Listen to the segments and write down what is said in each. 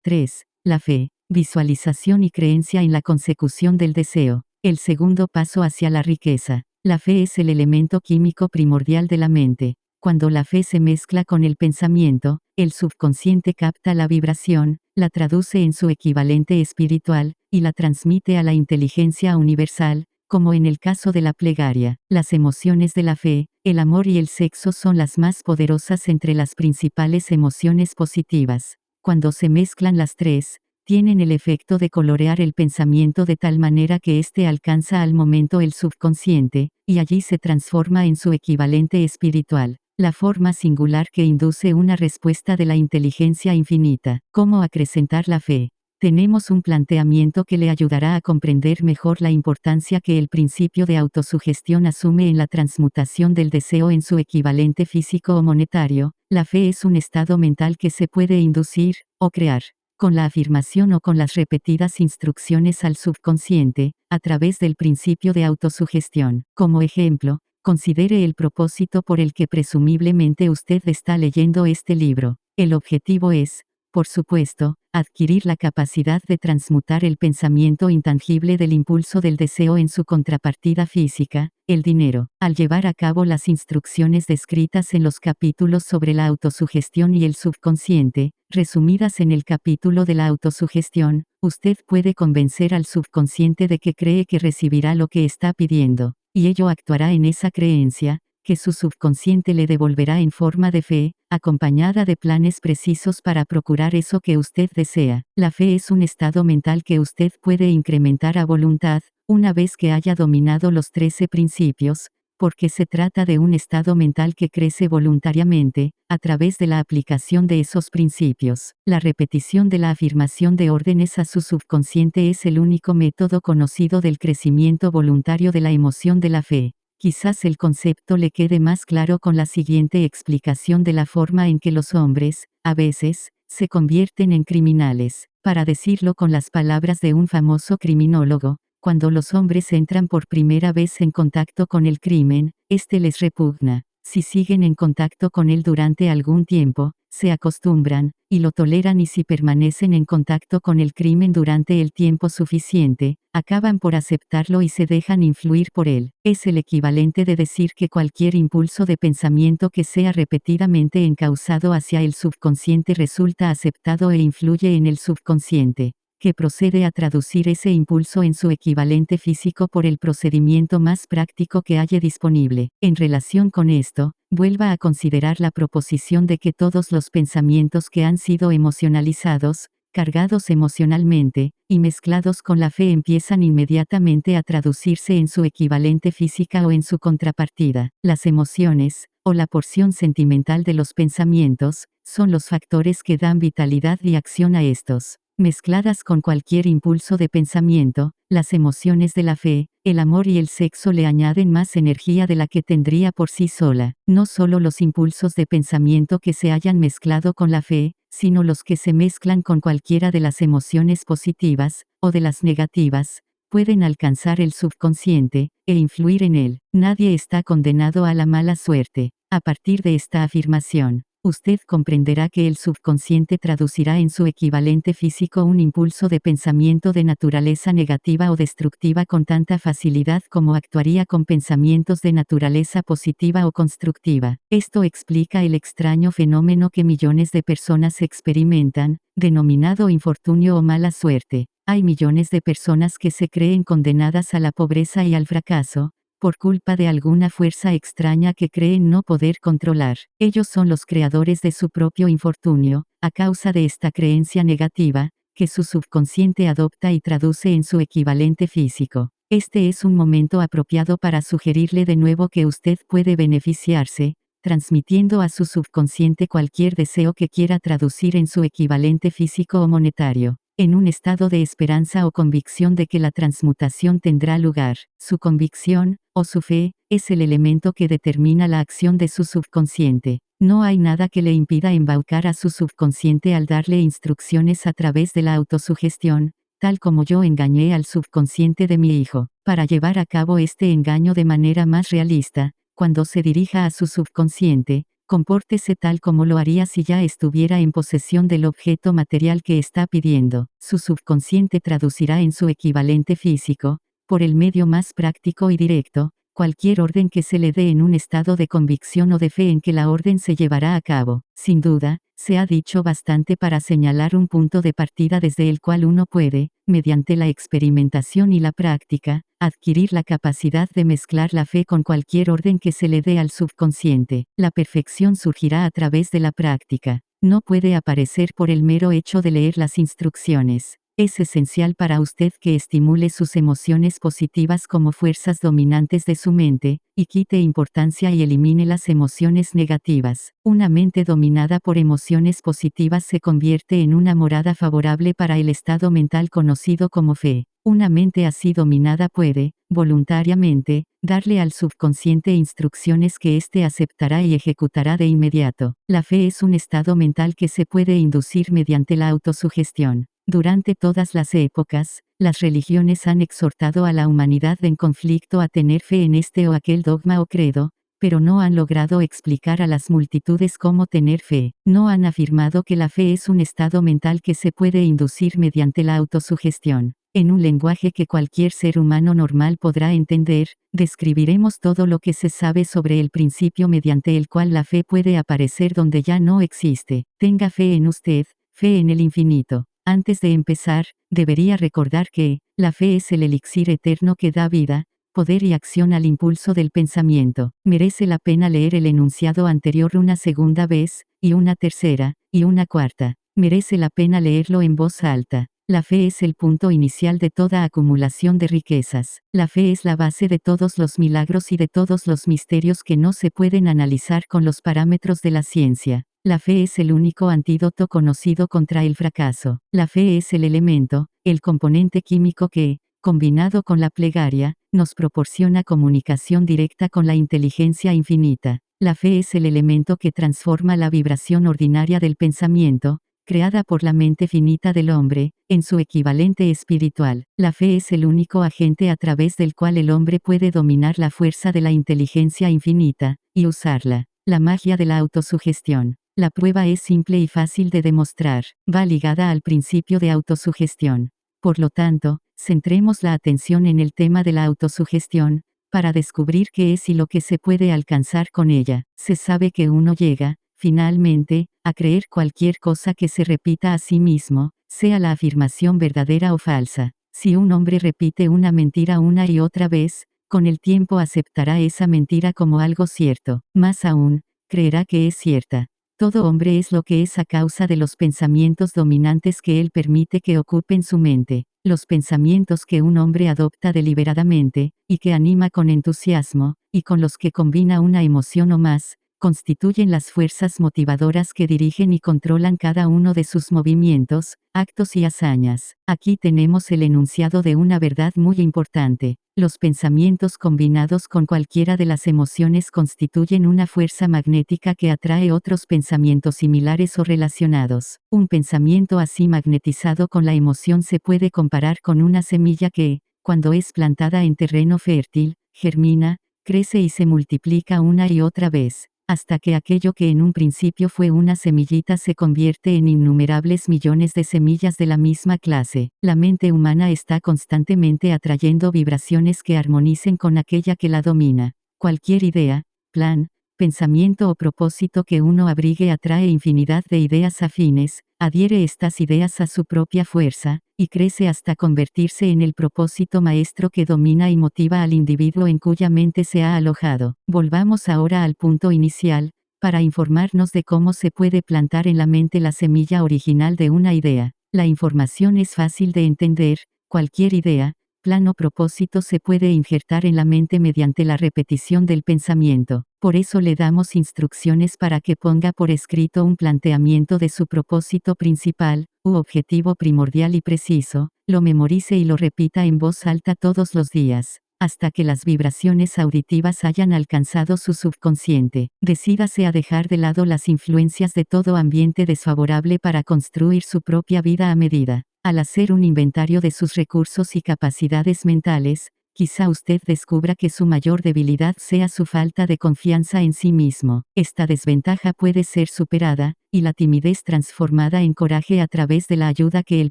3. La fe, visualización y creencia en la consecución del deseo. El segundo paso hacia la riqueza. La fe es el elemento químico primordial de la mente. Cuando la fe se mezcla con el pensamiento, el subconsciente capta la vibración, la traduce en su equivalente espiritual, y la transmite a la inteligencia universal, como en el caso de la plegaria. Las emociones de la fe, el amor y el sexo son las más poderosas entre las principales emociones positivas. Cuando se mezclan las tres, tienen el efecto de colorear el pensamiento de tal manera que éste alcanza al momento el subconsciente, y allí se transforma en su equivalente espiritual. La forma singular que induce una respuesta de la inteligencia infinita. ¿Cómo acrecentar la fe? Tenemos un planteamiento que le ayudará a comprender mejor la importancia que el principio de autosugestión asume en la transmutación del deseo en su equivalente físico o monetario. La fe es un estado mental que se puede inducir, o crear, con la afirmación o con las repetidas instrucciones al subconsciente, a través del principio de autosugestión. Como ejemplo, considere el propósito por el que presumiblemente usted está leyendo este libro. El objetivo es, por supuesto, adquirir la capacidad de transmutar el pensamiento intangible del impulso del deseo en su contrapartida física, el dinero. Al llevar a cabo las instrucciones descritas en los capítulos sobre la autosugestión y el subconsciente, resumidas en el capítulo de la autosugestión, usted puede convencer al subconsciente de que cree que recibirá lo que está pidiendo, y ello actuará en esa creencia, que su subconsciente le devolverá en forma de fe, acompañada de planes precisos para procurar eso que usted desea. La fe es un estado mental que usted puede incrementar a voluntad, una vez que haya dominado los 13 principios, porque se trata de un estado mental que crece voluntariamente, a través de la aplicación de esos principios. La repetición de la afirmación de órdenes a su subconsciente es el único método conocido del crecimiento voluntario de la emoción de la fe. Quizás el concepto le quede más claro con la siguiente explicación de la forma en que los hombres, a veces, se convierten en criminales. Para decirlo con las palabras de un famoso criminólogo, cuando los hombres entran por primera vez en contacto con el crimen, este les repugna. Si siguen en contacto con él durante algún tiempo, se acostumbran, y lo toleran, y si permanecen en contacto con el crimen durante el tiempo suficiente, acaban por aceptarlo y se dejan influir por él. Es el equivalente de decir que cualquier impulso de pensamiento que sea repetidamente encauzado hacia el subconsciente resulta aceptado e influye en el subconsciente, que procede a traducir ese impulso en su equivalente físico por el procedimiento más práctico que haya disponible. En relación con esto, vuelva a considerar la proposición de que todos los pensamientos que han sido emocionalizados, cargados emocionalmente, y mezclados con la fe empiezan inmediatamente a traducirse en su equivalente física o en su contrapartida. Las emociones, o la porción sentimental de los pensamientos, son los factores que dan vitalidad y acción a estos. Mezcladas con cualquier impulso de pensamiento, las emociones de la fe, el amor y el sexo le añaden más energía de la que tendría por sí sola. No solo los impulsos de pensamiento que se hayan mezclado con la fe, sino los que se mezclan con cualquiera de las emociones positivas, o de las negativas, pueden alcanzar el subconsciente, e influir en él. Nadie está condenado a la mala suerte. A partir de esta afirmación, usted comprenderá que el subconsciente traducirá en su equivalente físico un impulso de pensamiento de naturaleza negativa o destructiva con tanta facilidad como actuaría con pensamientos de naturaleza positiva o constructiva. Esto explica el extraño fenómeno que millones de personas experimentan, denominado infortunio o mala suerte. Hay millones de personas que se creen condenadas a la pobreza y al fracaso, por culpa de alguna fuerza extraña que creen no poder controlar. Ellos son los creadores de su propio infortunio, a causa de esta creencia negativa, que su subconsciente adopta y traduce en su equivalente físico. Este es un momento apropiado para sugerirle de nuevo que usted puede beneficiarse, transmitiendo a su subconsciente cualquier deseo que quiera traducir en su equivalente físico o monetario, en un estado de esperanza o convicción de que la transmutación tendrá lugar. Su convicción, o su fe, es el elemento que determina la acción de su subconsciente. No hay nada que le impida embaucar a su subconsciente al darle instrucciones a través de la autosugestión, tal como yo engañé al subconsciente de mi hijo. Para llevar a cabo este engaño de manera más realista, cuando se dirija a su subconsciente, Compórtese tal como lo haría si ya estuviera en posesión del objeto material que está pidiendo. Su subconsciente traducirá en su equivalente físico, por el medio más práctico y directo, cualquier orden que se le dé en un estado de convicción o de fe en que la orden se llevará a cabo. Sin duda, se ha dicho bastante para señalar un punto de partida desde el cual uno puede, mediante la experimentación y la práctica, adquirir la capacidad de mezclar la fe con cualquier orden que se le dé al subconsciente. La perfección surgirá a través de la práctica. No puede aparecer por el mero hecho de leer las instrucciones. Es esencial para usted que estimule sus emociones positivas como fuerzas dominantes de su mente, y quite importancia y elimine las emociones negativas. Una mente dominada por emociones positivas se convierte en una morada favorable para el estado mental conocido como fe. Una mente así dominada puede, voluntariamente, darle al subconsciente instrucciones que éste aceptará y ejecutará de inmediato. La fe es un estado mental que se puede inducir mediante la autosugestión. Durante todas las épocas, las religiones han exhortado a la humanidad en conflicto a tener fe en este o aquel dogma o credo, pero no han logrado explicar a las multitudes cómo tener fe. No han afirmado que la fe es un estado mental que se puede inducir mediante la autosugestión. En un lenguaje que cualquier ser humano normal podrá entender, describiremos todo lo que se sabe sobre el principio mediante el cual la fe puede aparecer donde ya no existe. Tenga fe en usted, fe en el infinito. Antes de empezar, debería recordar que, la fe es el elixir eterno que da vida, poder y acción al impulso del pensamiento. Merece la pena leer el enunciado anterior una segunda vez, y una tercera, y una cuarta. Merece la pena leerlo en voz alta. La fe es el punto inicial de toda acumulación de riquezas. La fe es la base de todos los milagros y de todos los misterios que no se pueden analizar con los parámetros de la ciencia. La fe es el único antídoto conocido contra el fracaso. La fe es el elemento, el componente químico que, combinado con la plegaria, nos proporciona comunicación directa con la inteligencia infinita. La fe es el elemento que transforma la vibración ordinaria del pensamiento, creada por la mente finita del hombre, en su equivalente espiritual. La fe es el único agente a través del cual el hombre puede dominar la fuerza de la inteligencia infinita, y usarla. La magia de la autosugestión. La prueba es simple y fácil de demostrar. Va ligada al principio de autosugestión. Por lo tanto, centremos la atención en el tema de la autosugestión, para descubrir qué es y lo que se puede alcanzar con ella. Se sabe que uno llega, finalmente, a creer cualquier cosa que se repita a sí mismo, sea la afirmación verdadera o falsa. Si un hombre repite una mentira una y otra vez, con el tiempo aceptará esa mentira como algo cierto. Más aún, creerá que es cierta. Todo hombre es lo que es a causa de los pensamientos dominantes que él permite que ocupen su mente. Los pensamientos que un hombre adopta deliberadamente, y que anima con entusiasmo, y con los que combina una emoción o más, constituyen las fuerzas motivadoras que dirigen y controlan cada uno de sus movimientos, actos y hazañas. Aquí tenemos el enunciado de una verdad muy importante. Los pensamientos combinados con cualquiera de las emociones constituyen una fuerza magnética que atrae otros pensamientos similares o relacionados. Un pensamiento así magnetizado con la emoción se puede comparar con una semilla que, cuando es plantada en terreno fértil, germina, crece y se multiplica una y otra vez, hasta que aquello que en un principio fue una semillita se convierte en innumerables millones de semillas de la misma clase. La mente humana está constantemente atrayendo vibraciones que armonicen con aquella que la domina. Cualquier idea, plan, pensamiento o propósito que uno abrigue atrae infinidad de ideas afines, adhiere estas ideas a su propia fuerza, y crece hasta convertirse en el propósito maestro que domina y motiva al individuo en cuya mente se ha alojado. Volvamos ahora al punto inicial, para informarnos de cómo se puede plantar en la mente la semilla original de una idea. La información es fácil de entender, cualquier idea, plan o propósito se puede injertar en la mente mediante la repetición del pensamiento. Por eso le damos instrucciones para que ponga por escrito un planteamiento de su propósito principal, u objetivo primordial y preciso, lo memorice y lo repita en voz alta todos los días, hasta que las vibraciones auditivas hayan alcanzado su subconsciente. Decídase a dejar de lado las influencias de todo ambiente desfavorable para construir su propia vida a medida. Al hacer un inventario de sus recursos y capacidades mentales, Quizá usted descubra que su mayor debilidad sea su falta de confianza en sí mismo. Esta desventaja puede ser superada, y la timidez transformada en coraje a través de la ayuda que el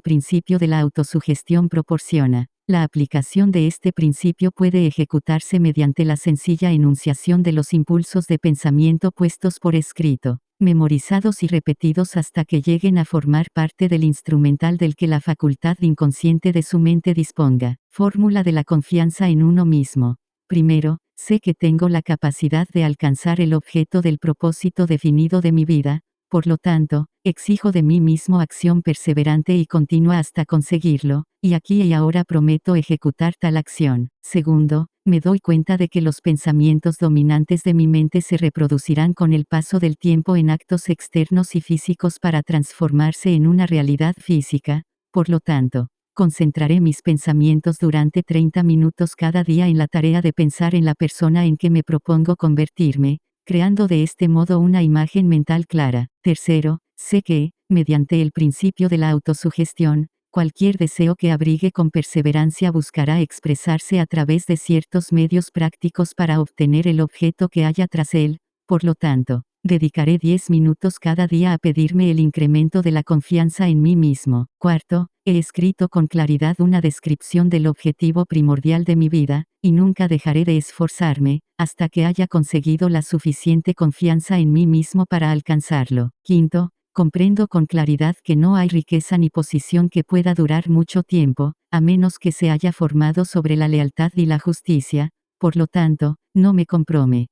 principio de la autosugestión proporciona. La aplicación de este principio puede ejecutarse mediante la sencilla enunciación de los impulsos de pensamiento puestos por escrito, memorizados y repetidos hasta que lleguen a formar parte del instrumental del que la facultad inconsciente de su mente disponga. Fórmula de la confianza en uno mismo. Primero, sé que tengo la capacidad de alcanzar el objeto del propósito definido de mi vida, por lo tanto, exijo de mí mismo acción perseverante y continua hasta conseguirlo, y aquí y ahora prometo ejecutar tal acción. Segundo, me doy cuenta de que los pensamientos dominantes de mi mente se reproducirán con el paso del tiempo en actos externos y físicos para transformarse en una realidad física, por lo tanto, concentraré mis pensamientos durante 30 minutos cada día en la tarea de pensar en la persona en que me propongo convertirme, creando de este modo una imagen mental clara. Tercero, sé que, mediante el principio de la autosugestión, cualquier deseo que abrigue con perseverancia buscará expresarse a través de ciertos medios prácticos para obtener el objeto que haya tras él, por lo tanto, dedicaré 10 minutos cada día a pedirme el incremento de la confianza en mí mismo. Cuarto, he escrito con claridad una descripción del objetivo primordial de mi vida, y nunca dejaré de esforzarme, hasta que haya conseguido la suficiente confianza en mí mismo para alcanzarlo. Quinto, comprendo con claridad que no hay riqueza ni posición que pueda durar mucho tiempo, a menos que se haya formado sobre la lealtad y la justicia, por lo tanto, no me comprometeré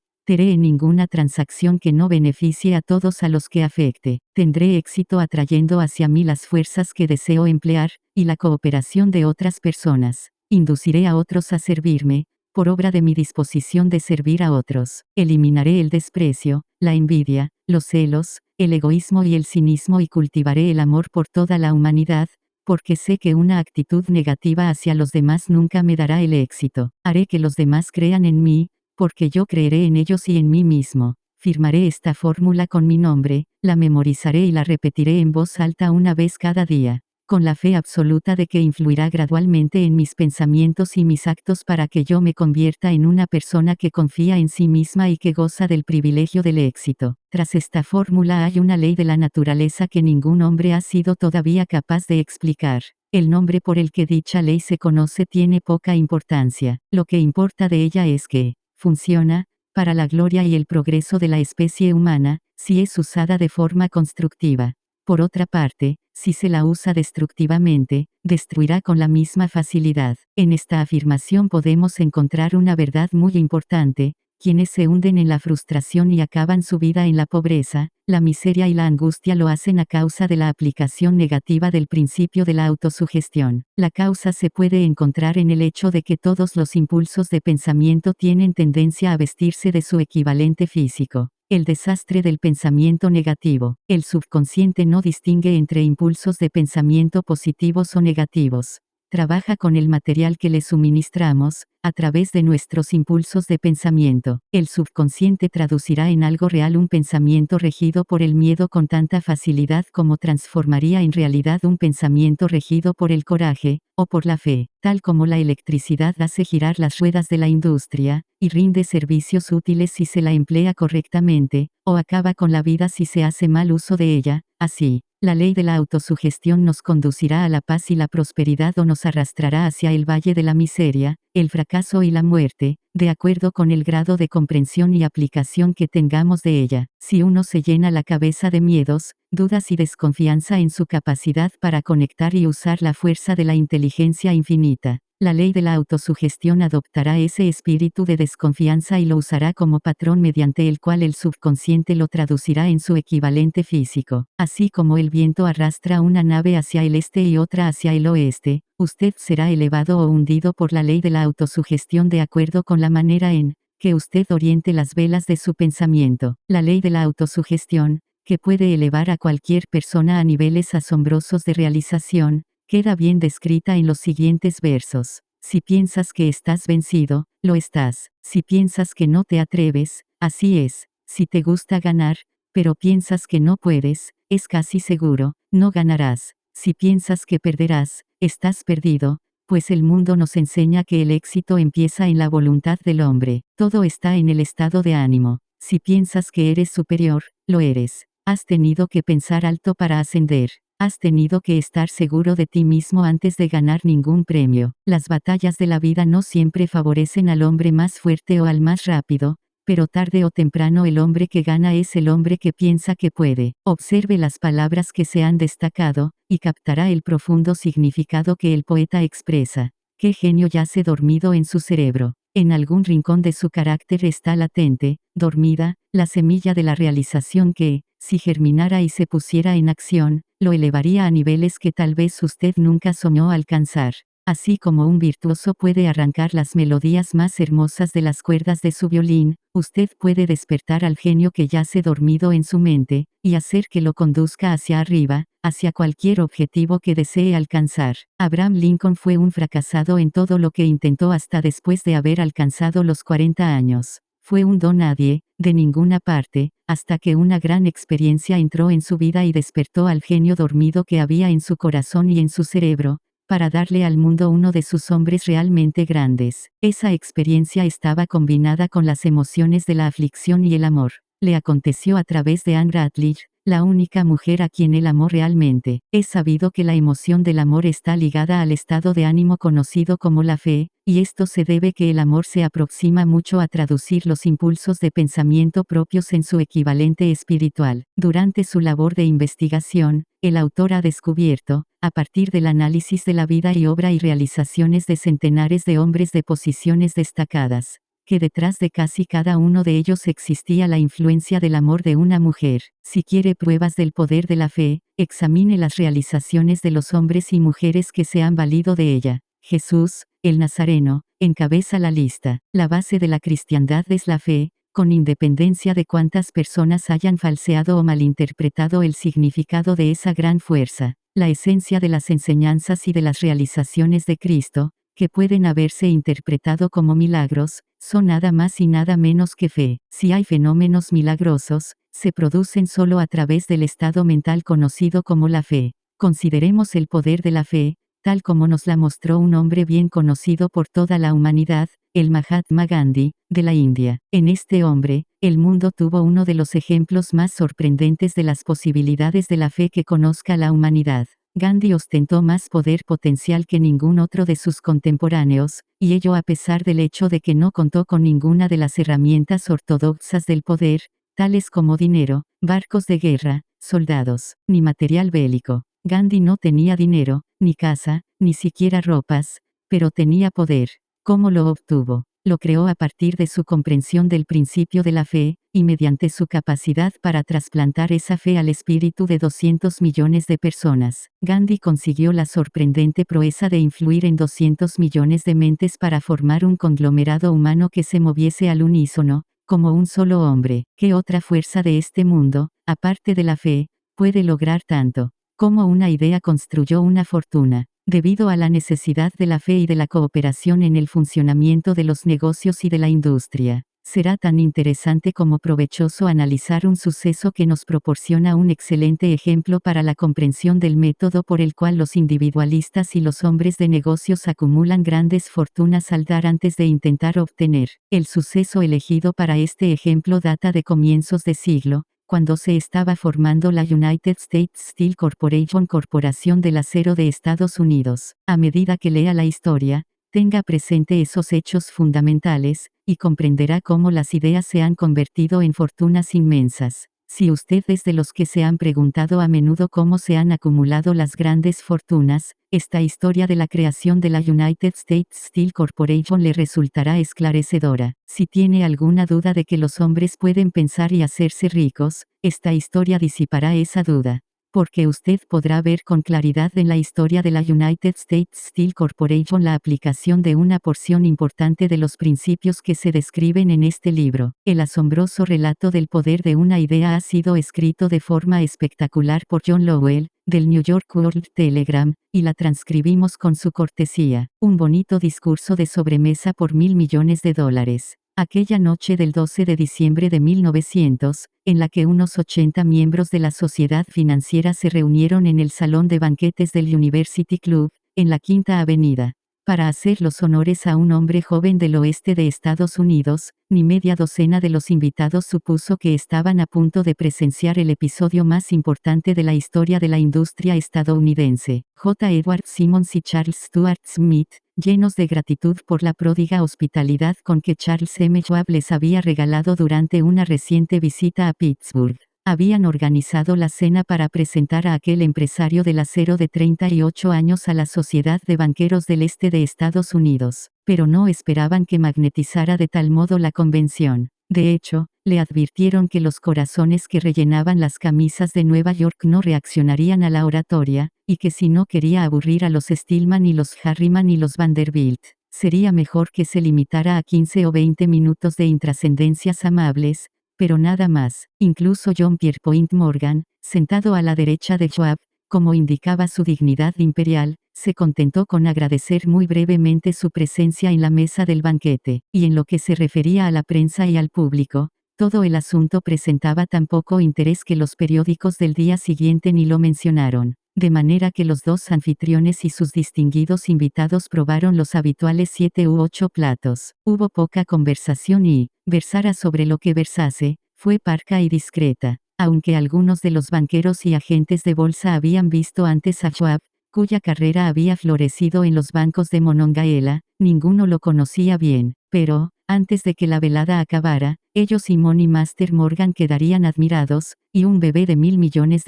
en ninguna transacción que no beneficie a todos a los que afecte. Tendré éxito atrayendo hacia mí las fuerzas que deseo emplear, y la cooperación de otras personas. Induciré a otros a servirme, por obra de mi disposición de servir a otros. Eliminaré el desprecio, la envidia, los celos, el egoísmo y el cinismo y cultivaré el amor por toda la humanidad, porque sé que una actitud negativa hacia los demás nunca me dará el éxito. Haré que los demás crean en mí, porque yo creeré en ellos y en mí mismo. Firmaré esta fórmula con mi nombre, la memorizaré y la repetiré en voz alta una vez cada día, con la fe absoluta de que influirá gradualmente en mis pensamientos y mis actos para que yo me convierta en una persona que confía en sí misma y que goza del privilegio del éxito. Tras esta fórmula hay una ley de la naturaleza que ningún hombre ha sido todavía capaz de explicar. El nombre por el que dicha ley se conoce tiene poca importancia. Lo que importa de ella es que funciona, para la gloria y el progreso de la especie humana, si es usada de forma constructiva. Por otra parte, si se la usa destructivamente, destruirá con la misma facilidad. En esta afirmación podemos encontrar una verdad muy importante: quienes se hunden en la frustración y acaban su vida en la pobreza, la miseria y la angustia lo hacen a causa de la aplicación negativa del principio de la autosugestión. La causa se puede encontrar en el hecho de que todos los impulsos de pensamiento tienen tendencia a vestirse de su equivalente físico. El desastre del pensamiento negativo. El subconsciente no distingue entre impulsos de pensamiento positivos o negativos. Trabaja con el material que le suministramos, a través de nuestros impulsos de pensamiento. El subconsciente traducirá en algo real un pensamiento regido por el miedo con tanta facilidad como transformaría en realidad un pensamiento regido por el coraje, o por la fe. Tal como la electricidad hace girar las ruedas de la industria, y rinde servicios útiles si se la emplea correctamente, o acaba con la vida si se hace mal uso de ella, así, la ley de la autosugestión nos conducirá a la paz y la prosperidad o nos arrastrará hacia el valle de la miseria, el fracaso y la muerte, de acuerdo con el grado de comprensión y aplicación que tengamos de ella. Si uno se llena la cabeza de miedos, dudas y desconfianza en su capacidad para conectar y usar la fuerza de la inteligencia infinita, la ley de la autosugestión adoptará ese espíritu de desconfianza y lo usará como patrón mediante el cual el subconsciente lo traducirá en su equivalente físico. Así como el viento arrastra una nave hacia el este y otra hacia el oeste, usted será elevado o hundido por la ley de la autosugestión de acuerdo con la manera en que usted oriente las velas de su pensamiento. La ley de la autosugestión, que puede elevar a cualquier persona a niveles asombrosos de realización, queda bien descrita en los siguientes versos. Si piensas que estás vencido, lo estás. Si piensas que no te atreves, así es. Si te gusta ganar, pero piensas que no puedes, es casi seguro, no ganarás. Si piensas que perderás, estás perdido, pues el mundo nos enseña que el éxito empieza en la voluntad del hombre. Todo está en el estado de ánimo. Si piensas que eres superior, lo eres. Has tenido que pensar alto para ascender. Has tenido que estar seguro de ti mismo antes de ganar ningún premio. Las batallas de la vida no siempre favorecen al hombre más fuerte o al más rápido, pero tarde o temprano el hombre que gana es el hombre que piensa que puede. Observe las palabras que se han destacado, y captará el profundo significado que el poeta expresa. ¿Qué genio yace dormido en su cerebro? En algún rincón de su carácter está latente, dormida, la semilla de la realización que, si germinara y se pusiera en acción, lo elevaría a niveles que tal vez usted nunca soñó alcanzar. Así como un virtuoso puede arrancar las melodías más hermosas de las cuerdas de su violín, usted puede despertar al genio que yace dormido en su mente, y hacer que lo conduzca hacia arriba, hacia cualquier objetivo que desee alcanzar. Abraham Lincoln fue un fracasado en todo lo que intentó hasta después de haber alcanzado los 40 años. Fue un don nadie, de ninguna parte, hasta que una gran experiencia entró en su vida y despertó al genio dormido que había en su corazón y en su cerebro, para darle al mundo uno de sus hombres realmente grandes. Esa experiencia estaba combinada con las emociones de la aflicción y el amor. Le aconteció a través de Anne Rutledge, la única mujer a quien él amó realmente. Es sabido que la emoción del amor está ligada al estado de ánimo conocido como la fe, y esto se debe que el amor se aproxima mucho a traducir los impulsos de pensamiento propios en su equivalente espiritual. Durante su labor de investigación, el autor ha descubierto, a partir del análisis de la vida y obra y realizaciones de centenares de hombres de posiciones destacadas, que detrás de casi cada uno de ellos existía la influencia del amor de una mujer. Si quiere pruebas del poder de la fe, examine las realizaciones de los hombres y mujeres que se han valido de ella. Jesús, el Nazareno, encabeza la lista. La base de la cristiandad es la fe, con independencia de cuántas personas hayan falseado o malinterpretado el significado de esa gran fuerza. La esencia de las enseñanzas y de las realizaciones de Cristo, que pueden haberse interpretado como milagros, son nada más y nada menos que fe. Si hay fenómenos milagrosos, se producen solo a través del estado mental conocido como la fe. Consideremos el poder de la fe, tal como nos la mostró un hombre bien conocido por toda la humanidad, el Mahatma Gandhi, de la India. En este hombre, el mundo tuvo uno de los ejemplos más sorprendentes de las posibilidades de la fe que conozca la humanidad. Gandhi ostentó más poder potencial que ningún otro de sus contemporáneos, y ello a pesar del hecho de que no contó con ninguna de las herramientas ortodoxas del poder, tales como dinero, barcos de guerra, soldados, ni material bélico. Gandhi no tenía dinero, ni casa, ni siquiera ropas, pero tenía poder. ¿Cómo lo obtuvo? Lo creó a partir de su comprensión del principio de la fe, y mediante su capacidad para trasplantar esa fe al espíritu de 200 millones de personas. Gandhi consiguió la sorprendente proeza de influir en 200 millones de mentes para formar un conglomerado humano que se moviese al unísono, como un solo hombre. ¿Qué otra fuerza de este mundo, aparte de la fe, puede lograr tanto? Cómo una idea construyó una fortuna. Debido a la necesidad de la fe y de la cooperación en el funcionamiento de los negocios y de la industria, será tan interesante como provechoso analizar un suceso que nos proporciona un excelente ejemplo para la comprensión del método por el cual los individualistas y los hombres de negocios acumulan grandes fortunas al dar antes de intentar obtener. El suceso elegido para este ejemplo data de comienzos de siglo, cuando se estaba formando la United States Steel Corporation, Corporación del Acero de Estados Unidos. A medida que lea la historia, tenga presente esos hechos fundamentales, y comprenderá cómo las ideas se han convertido en fortunas inmensas. Si usted es de los que se han preguntado a menudo cómo se han acumulado las grandes fortunas, esta historia de la creación de la United States Steel Corporation le resultará esclarecedora. Si tiene alguna duda de que los hombres pueden pensar y hacerse ricos, esta historia disipará esa duda. Porque usted podrá ver con claridad en la historia de la United States Steel Corporation la aplicación de una porción importante de los principios que se describen en este libro. El asombroso relato del poder de una idea ha sido escrito de forma espectacular por John Lowell, del New York World Telegram, y la transcribimos con su cortesía. Un bonito discurso de sobremesa por $1.000 millones. Aquella noche del 12 de diciembre de 1900, en la que unos 80 miembros de la sociedad financiera se reunieron en el salón de banquetes del University Club, en la Quinta Avenida. Para hacer los honores a un hombre joven del oeste de Estados Unidos, ni media docena de los invitados supuso que estaban a punto de presenciar el episodio más importante de la historia de la industria estadounidense. J. Edward Simmons y Charles Stuart Smith, llenos de gratitud por la pródiga hospitalidad con que Charles M. Schwab les había regalado durante una reciente visita a Pittsburgh, habían organizado la cena para presentar a aquel empresario del acero de 38 años a la Sociedad de Banqueros del Este de Estados Unidos, pero no esperaban que magnetizara de tal modo la convención. De hecho, le advirtieron que los corazones que rellenaban las camisas de Nueva York no reaccionarían a la oratoria, y que si no quería aburrir a los Stillman y los Harriman y los Vanderbilt, sería mejor que se limitara a 15 o 20 minutos de intrascendencias amables, pero nada más. Incluso John Pierpont Morgan, sentado a la derecha de Schwab, como indicaba su dignidad imperial, se contentó con agradecer muy brevemente su presencia en la mesa del banquete, y en lo que se refería a la prensa y al público, todo el asunto presentaba tan poco interés que los periódicos del día siguiente ni lo mencionaron, de manera que los dos anfitriones y sus distinguidos invitados probaron los habituales 7 u 8 platos. Hubo poca conversación y, versara sobre lo que versase, fue parca y discreta, aunque algunos de los banqueros y agentes de bolsa habían visto antes a Schwab, cuya carrera había florecido en los bancos de Monongahela, ninguno lo conocía bien, pero, antes de que la velada acabara, ellos y Money Master Morgan quedarían admirados, y un bebé de $1.000 millones,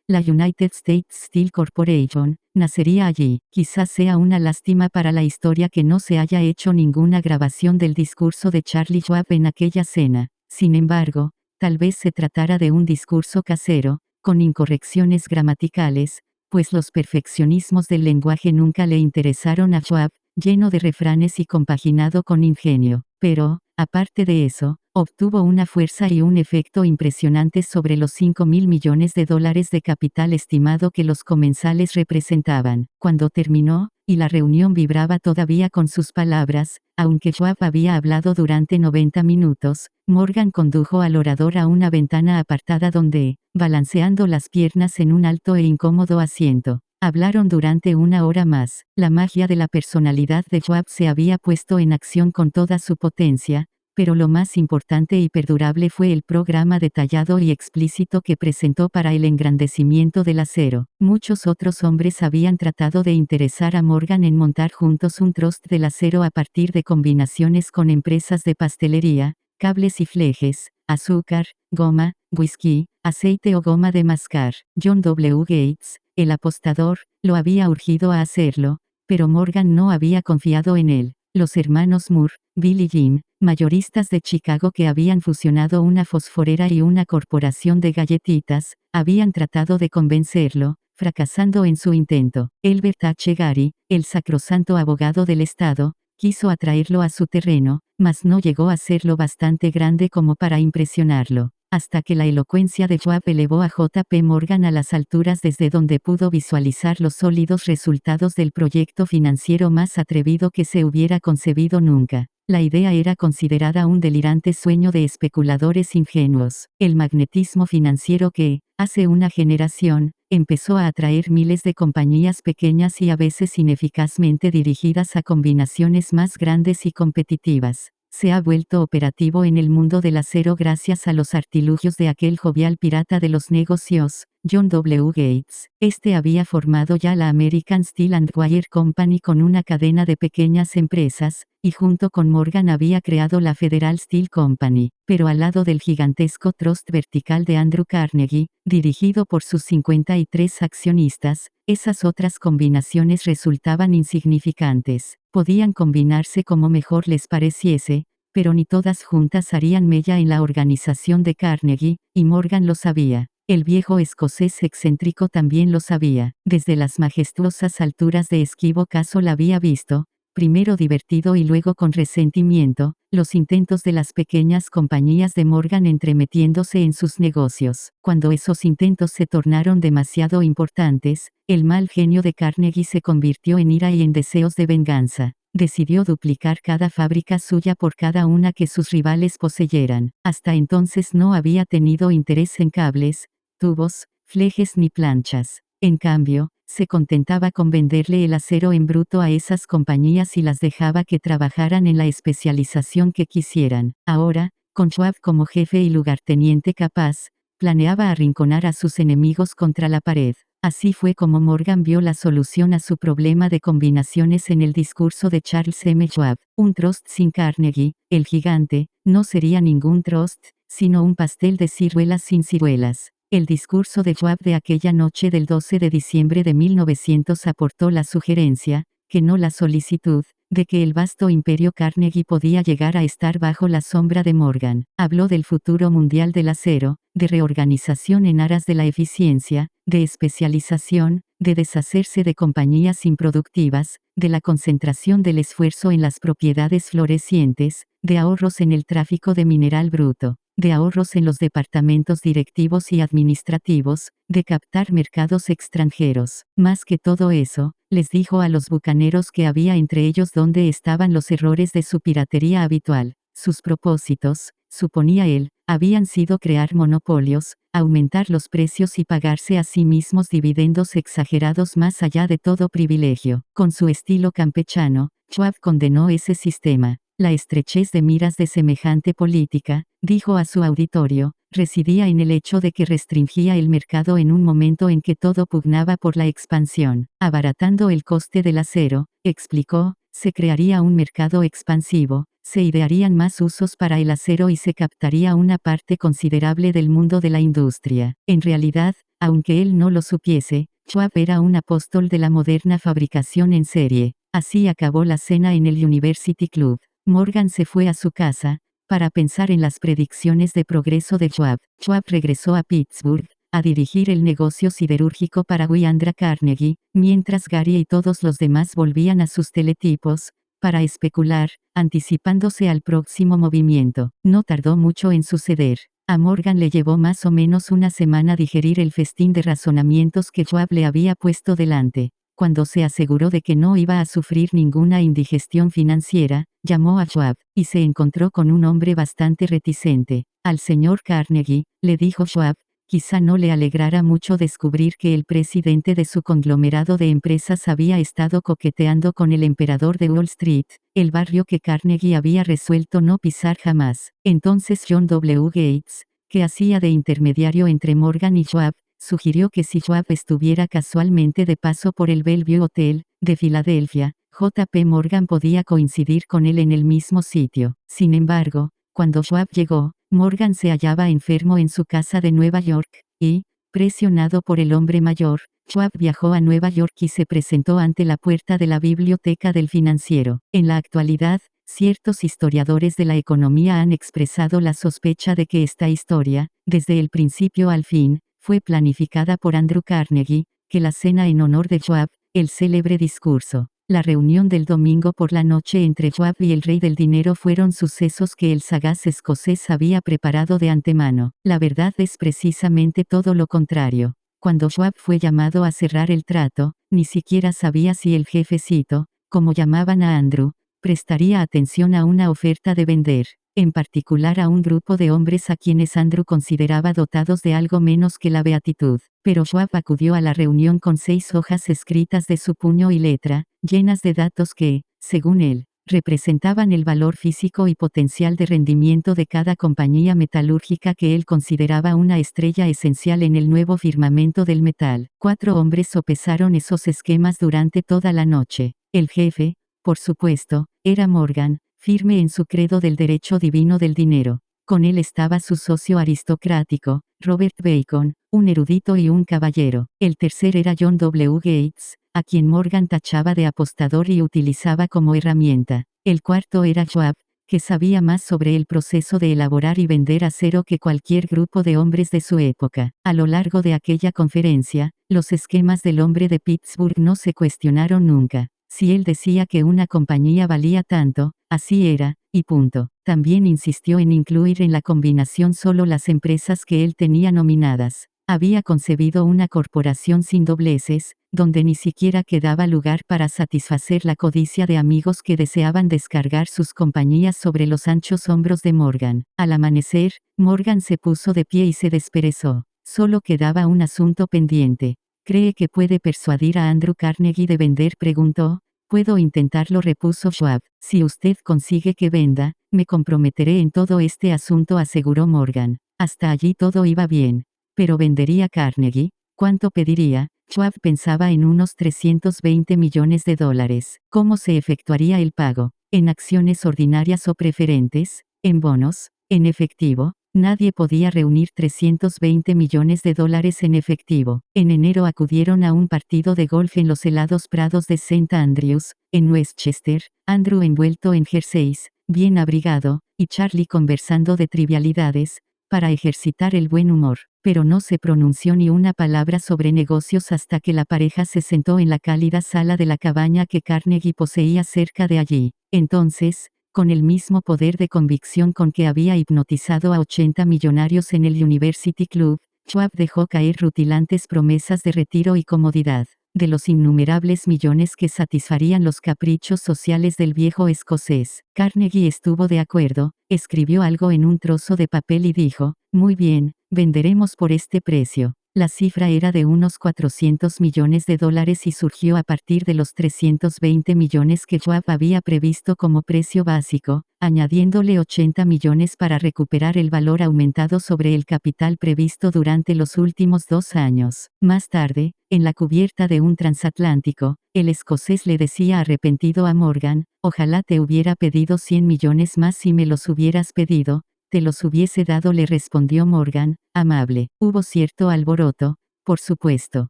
la United States Steel Corporation, nacería allí. Quizás sea una lástima para la historia que no se haya hecho ninguna grabación del discurso de Charlie Schwab en aquella cena. Sin embargo, tal vez se tratara de un discurso casero, con incorrecciones gramaticales, pues los perfeccionismos del lenguaje nunca le interesaron a Schwab, lleno de refranes y compaginado con ingenio. Pero, aparte de eso, obtuvo una fuerza y un efecto impresionantes sobre los $5.000 millones de capital estimado que los comensales representaban. Cuando terminó, y la reunión vibraba todavía con sus palabras, aunque Schwab había hablado durante 90 minutos, Morgan condujo al orador a una ventana apartada donde, balanceando las piernas en un alto e incómodo asiento, hablaron durante una hora más. La magia de la personalidad de Schwab se había puesto en acción con toda su potencia, pero lo más importante y perdurable fue el programa detallado y explícito que presentó para el engrandecimiento del acero. Muchos otros hombres habían tratado de interesar a Morgan en montar juntos un trust del acero a partir de combinaciones con empresas de pastelería, cables y flejes, azúcar, goma, whisky, aceite o goma de mascar. John W. Gates, el apostador, lo había urgido a hacerlo, pero Morgan no había confiado en él. Los hermanos Moore, Bill y Jim, mayoristas de Chicago que habían fusionado una fosforera y una corporación de galletitas, habían tratado de convencerlo, fracasando en su intento. Elbert H. Gary, el sacrosanto abogado del Estado, quiso atraerlo a su terreno, mas no llegó a ser lo bastante grande como para impresionarlo, hasta que la elocuencia de Schwab elevó a J. P. Morgan a las alturas desde donde pudo visualizar los sólidos resultados del proyecto financiero más atrevido que se hubiera concebido nunca. La idea era considerada un delirante sueño de especuladores ingenuos. El magnetismo financiero que, hace una generación, empezó a atraer miles de compañías pequeñas y a veces ineficazmente dirigidas a combinaciones más grandes y competitivas, se ha vuelto operativo en el mundo del acero gracias a los artilugios de aquel jovial pirata de los negocios, John W. Gates. Este había formado ya la American Steel and Wire Company con una cadena de pequeñas empresas, y junto con Morgan había creado la Federal Steel Company, pero al lado del gigantesco trust vertical de Andrew Carnegie, dirigido por sus 53 accionistas, esas otras combinaciones resultaban insignificantes. Podían combinarse como mejor les pareciese, pero ni todas juntas harían mella en la organización de Carnegie, y Morgan lo sabía. El viejo escocés excéntrico también lo sabía. Desde las majestuosas alturas de Esquivo Castle había visto, primero divertido y luego con resentimiento, los intentos de las pequeñas compañías de Morgan entremetiéndose en sus negocios. Cuando esos intentos se tornaron demasiado importantes, el mal genio de Carnegie se convirtió en ira y en deseos de venganza. Decidió duplicar cada fábrica suya por cada una que sus rivales poseyeran. Hasta entonces no había tenido interés en cables, tubos, flejes ni planchas. En cambio, se contentaba con venderle el acero en bruto a esas compañías y las dejaba que trabajaran en la especialización que quisieran. Ahora, con Schwab como jefe y lugarteniente capaz, planeaba arrinconar a sus enemigos contra la pared. Así fue como Morgan vio la solución a su problema de combinaciones en el discurso de Charles M. Schwab. Un trust sin Carnegie, el gigante, no sería ningún trust, sino un pastel de ciruelas sin ciruelas. El discurso de Schwab de aquella noche del 12 de diciembre de 1900 aportó la sugerencia, que no la solicitud, de que el vasto imperio Carnegie podía llegar a estar bajo la sombra de Morgan. Habló del futuro mundial del acero, de reorganización en aras de la eficiencia, de especialización, de deshacerse de compañías improductivas, de la concentración del esfuerzo en las propiedades florecientes, de ahorros en el tráfico de mineral bruto, de ahorros en los departamentos directivos y administrativos, de captar mercados extranjeros. Más que todo eso, les dijo a los bucaneros que había entre ellos donde estaban los errores de su piratería habitual. Sus propósitos, suponía él, habían sido crear monopolios, aumentar los precios y pagarse a sí mismos dividendos exagerados más allá de todo privilegio. Con su estilo campechano, Schwab condenó ese sistema. La estrechez de miras de semejante política, dijo a su auditorio, residía en el hecho de que restringía el mercado en un momento en que todo pugnaba por la expansión. Abaratando el coste del acero, explicó, se crearía un mercado expansivo, se idearían más usos para el acero y se captaría una parte considerable del mundo de la industria. En realidad, aunque él no lo supiese, Schwab era un apóstol de la moderna fabricación en serie. Así acabó la cena en el University Club. Morgan se fue a su casa, para pensar en las predicciones de progreso de Schwab. Schwab regresó a Pittsburgh, a dirigir el negocio siderúrgico para Andrew Carnegie, mientras Gary y todos los demás volvían a sus teletipos, para especular, anticipándose al próximo movimiento. No tardó mucho en suceder. A Morgan le llevó más o menos una semana digerir el festín de razonamientos que Schwab le había puesto delante. Cuando se aseguró de que no iba a sufrir ninguna indigestión financiera, llamó a Schwab, y se encontró con un hombre bastante reticente. Al señor Carnegie, le dijo Schwab, quizá no le alegrara mucho descubrir que el presidente de su conglomerado de empresas había estado coqueteando con el emperador de Wall Street, el barrio que Carnegie había resuelto no pisar jamás. Entonces John W. Gates, que hacía de intermediario entre Morgan y Schwab, sugirió que si Schwab estuviera casualmente de paso por el Bellevue Hotel, de Filadelfia, J. P. Morgan podía coincidir con él en el mismo sitio. Sin embargo, cuando Schwab llegó, Morgan se hallaba enfermo en su casa de Nueva York, y, presionado por el hombre mayor, Schwab viajó a Nueva York y se presentó ante la puerta de la biblioteca del financiero. En la actualidad, ciertos historiadores de la economía han expresado la sospecha de que esta historia, desde el principio al fin, fue planificada por Andrew Carnegie, que la cena en honor de Schwab, el célebre discurso, la reunión del domingo por la noche entre Schwab y el rey del dinero fueron sucesos que el sagaz escocés había preparado de antemano. La verdad es precisamente todo lo contrario. Cuando Schwab fue llamado a cerrar el trato, ni siquiera sabía si el jefecito, como llamaban a Andrew, prestaría atención a una oferta de vender, en particular a un grupo de hombres a quienes Andrew consideraba dotados de algo menos que la beatitud. Pero Schwab acudió a la reunión con 6 hojas escritas de su puño y letra, llenas de datos que, según él, representaban el valor físico y potencial de rendimiento de cada compañía metalúrgica que él consideraba una estrella esencial en el nuevo firmamento del metal. 4 hombres sopesaron esos esquemas durante toda la noche. El jefe, por supuesto, era Morgan, firme en su credo del derecho divino del dinero. Con él estaba su socio aristocrático, Robert Bacon, un erudito y un caballero. El tercer era John W. Gates, a quien Morgan tachaba de apostador y utilizaba como herramienta. El cuarto era Schwab, que sabía más sobre el proceso de elaborar y vender acero que cualquier grupo de hombres de su época. A lo largo de aquella conferencia, los esquemas del hombre de Pittsburgh no se cuestionaron nunca. Si él decía que una compañía valía tanto, así era, y punto. También insistió en incluir en la combinación solo las empresas que él tenía nominadas. Había concebido una corporación sin dobleces, donde ni siquiera quedaba lugar para satisfacer la codicia de amigos que deseaban descargar sus compañías sobre los anchos hombros de Morgan. Al amanecer, Morgan se puso de pie y se desperezó. Solo quedaba un asunto pendiente. ¿Cree que puede persuadir a Andrew Carnegie de vender?, preguntó. Puedo intentarlo, repuso Schwab. Si usted consigue que venda, me comprometeré en todo este asunto, aseguró Morgan. Hasta allí todo iba bien. Pero ¿vendería Carnegie? ¿Cuánto pediría? Schwab pensaba en unos 320 millones de dólares. ¿Cómo se efectuaría el pago? ¿En acciones ordinarias o preferentes? ¿En bonos? ¿En efectivo? Nadie podía reunir 320 millones de dólares en efectivo. En enero acudieron a un partido de golf en los helados prados de St. Andrews, en Westchester, Andrew envuelto en jerseys, bien abrigado, y Charlie conversando de trivialidades, para ejercitar el buen humor, pero no se pronunció ni una palabra sobre negocios hasta que la pareja se sentó en la cálida sala de la cabaña que Carnegie poseía cerca de allí. Entonces, con el mismo poder de convicción con que había hipnotizado a 80 millonarios en el University Club, Schwab dejó caer rutilantes promesas de retiro y comodidad, de los innumerables millones que satisfarían los caprichos sociales del viejo escocés. Carnegie estuvo de acuerdo, escribió algo en un trozo de papel y dijo, muy bien, venderemos por este precio. La cifra era de unos 400 millones de dólares y surgió a partir de los 320 millones que Schwab había previsto como precio básico, añadiéndole 80 millones para recuperar el valor aumentado sobre el capital previsto durante los últimos 2 años. Más tarde, en la cubierta de un transatlántico, el escocés le decía arrepentido a Morgan, ojalá te hubiera pedido 100 millones más si me los hubieras pedido. Te los hubiese dado, le respondió Morgan, amable. Hubo cierto alboroto, por supuesto.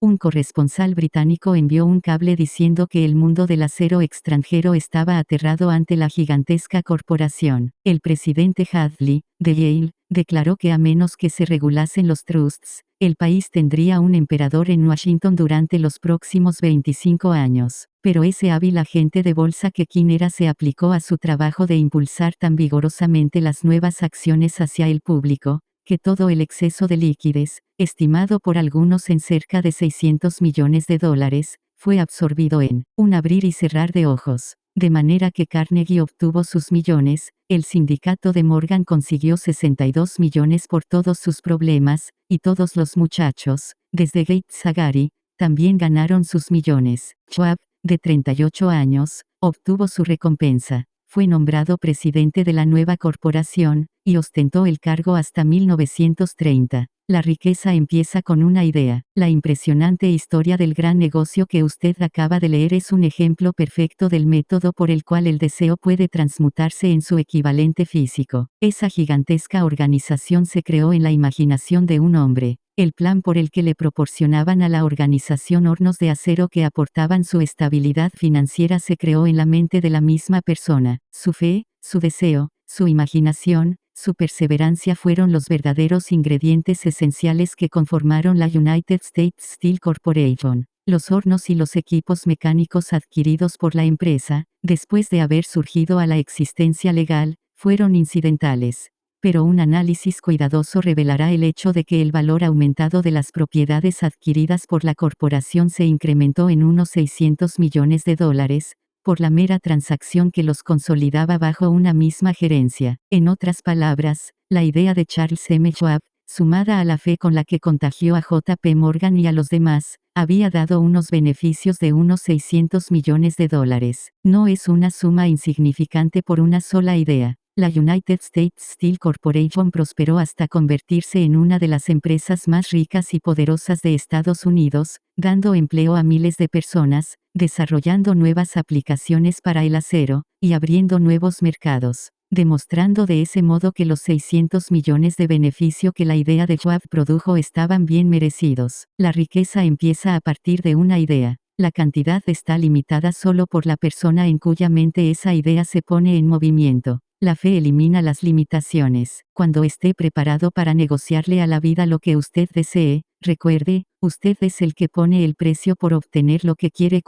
Un corresponsal británico envió un cable diciendo que el mundo del acero extranjero estaba aterrado ante la gigantesca corporación. El presidente Hadley, de Yale, declaró que a menos que se regulasen los trusts, el país tendría un emperador en Washington durante los próximos 25 años. Pero ese hábil agente de bolsa que quien era se aplicó a su trabajo de impulsar tan vigorosamente las nuevas acciones hacia el público, que todo el exceso de liquidez, estimado por algunos en cerca de 600 millones de dólares, fue absorbido en un abrir y cerrar de ojos. De manera que Carnegie obtuvo sus millones, el sindicato de Morgan consiguió 62 millones por todos sus problemas, y todos los muchachos, desde Gates a Gary, también ganaron sus millones. Schwab, de 38 años, obtuvo su recompensa. Fue nombrado presidente de la nueva corporación, y ostentó el cargo hasta 1930. La riqueza empieza con una idea. La impresionante historia del gran negocio que usted acaba de leer es un ejemplo perfecto del método por el cual el deseo puede transmutarse en su equivalente físico. Esa gigantesca organización se creó en la imaginación de un hombre. El plan por el que le proporcionaban a la organización hornos de acero que aportaban su estabilidad financiera se creó en la mente de la misma persona. Su fe, su deseo, su imaginación, su perseverancia fueron los verdaderos ingredientes esenciales que conformaron la United States Steel Corporation. Los hornos y los equipos mecánicos adquiridos por la empresa, después de haber surgido a la existencia legal, fueron incidentales. Pero un análisis cuidadoso revelará el hecho de que el valor aumentado de las propiedades adquiridas por la corporación se incrementó en unos 600 millones de dólares, por la mera transacción que los consolidaba bajo una misma gerencia. En otras palabras, la idea de Charles M. Schwab, sumada a la fe con la que contagió a J. P. Morgan y a los demás, había dado unos beneficios de unos 600 millones de dólares. No es una suma insignificante por una sola idea. La United States Steel Corporation prosperó hasta convertirse en una de las empresas más ricas y poderosas de Estados Unidos, dando empleo a miles de personas, desarrollando nuevas aplicaciones para el acero, y abriendo nuevos mercados, demostrando de ese modo que los 600 millones de beneficio que la idea de Schwab produjo estaban bien merecidos. La riqueza empieza a partir de una idea. La cantidad está limitada solo por la persona en cuya mente esa idea se pone en movimiento. La fe elimina las limitaciones. Cuando esté preparado para negociarle a la vida lo que usted desee, recuerde, usted es el que pone el precio por obtener lo que quiere.